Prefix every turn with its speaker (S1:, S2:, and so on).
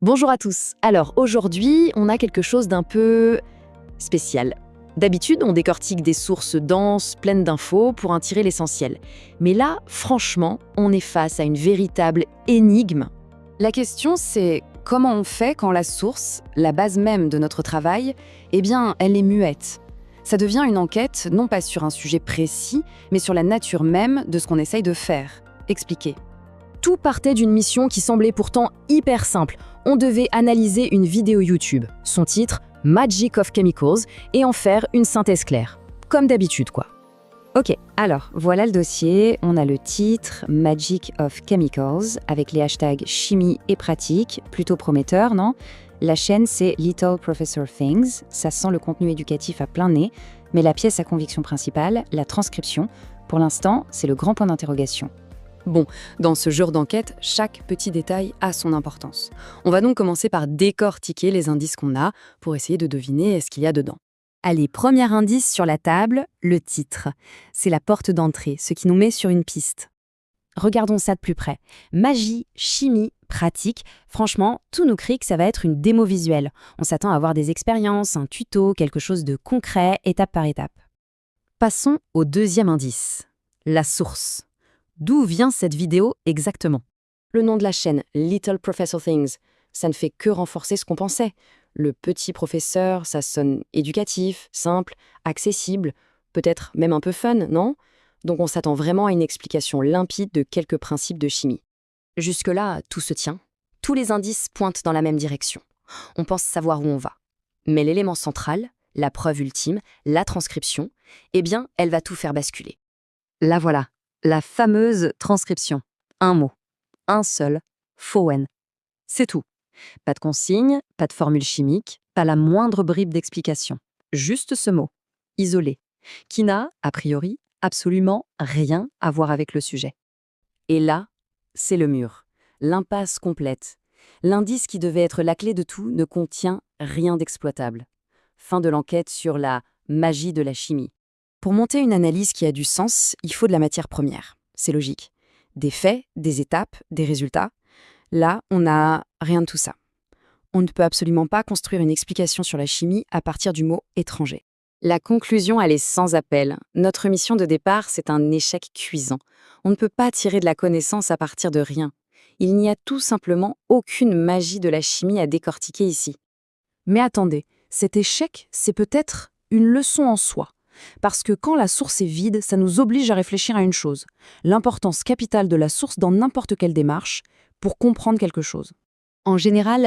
S1: Bonjour à tous. Alors aujourd'hui, on a quelque chose d'un peu spécial. D'habitude, on décortique des sources denses, pleines d'infos pour en tirer l'essentiel. Mais là, franchement, on est face à une véritable énigme.
S2: La question, c'est comment on fait quand la source, la base même de notre travail, elle est muette. Ça devient une enquête non pas sur un sujet précis, mais sur la nature même de ce qu'on essaye de faire. Expliquez.
S1: Tout partait d'une mission qui semblait pourtant hyper simple. On devait analyser une vidéo YouTube, son titre Magic of Chemicals, et en faire une synthèse claire. Comme d'habitude, quoi.
S2: Ok, alors voilà le dossier. On a le titre Magic of Chemicals avec les hashtags chimie et pratique, plutôt prometteur, non? La chaîne, c'est Little Professor Things. Ça sent le contenu éducatif à plein nez, mais la pièce à conviction principale, la transcription, pour l'instant, c'est le grand point d'interrogation.
S1: Bon, dans ce genre d'enquête, chaque petit détail a son importance. On va donc commencer par décortiquer les indices qu'on a pour essayer de deviner ce qu'il y a dedans.
S2: Allez, premier indice sur la table, le titre. C'est la porte d'entrée, ce qui nous met sur une piste. Regardons ça de plus près. Magie, chimie, pratique. Franchement, tout nous crie que ça va être une démo visuelle. On s'attend à avoir des expériences, un tuto, quelque chose de concret, étape par étape.
S1: Passons au deuxième indice, la source. D'où vient cette vidéo exactement? Le nom de la chaîne, Little Professor Things, ça ne fait que renforcer ce qu'on pensait. Le petit professeur, ça sonne éducatif, simple, accessible, peut-être même un peu fun, non? Donc on s'attend vraiment à une explication limpide de quelques principes de chimie. Jusque-là, tout se tient. Tous les indices pointent dans la même direction. On pense savoir où on va. Mais l'élément central, la preuve ultime, la transcription, elle va tout faire basculer.
S2: La voilà. La fameuse transcription. Un mot. Un seul. Foen. C'est tout. Pas de consigne, pas de formule chimique, pas la moindre bribe d'explication. Juste ce mot. Isolé. Qui n'a, a priori, absolument rien à voir avec le sujet.
S1: Et là, c'est le mur. L'impasse complète. L'indice qui devait être la clé de tout ne contient rien d'exploitable. Fin de l'enquête sur la magie de la chimie. Pour monter une analyse qui a du sens, il faut de la matière première. C'est logique. Des faits, des étapes, des résultats. Là, on n'a rien de tout ça. On ne peut absolument pas construire une explication sur la chimie à partir du mot étranger. La conclusion, elle est sans appel. Notre mission de départ, c'est un échec cuisant. On ne peut pas tirer de la connaissance à partir de rien. Il n'y a tout simplement aucune magie de la chimie à décortiquer ici. Mais attendez, cet échec, c'est peut-être une leçon en soi. Parce que quand la source est vide, ça nous oblige à réfléchir à une chose, l'importance capitale de la source dans n'importe quelle démarche pour comprendre quelque chose.
S2: En général,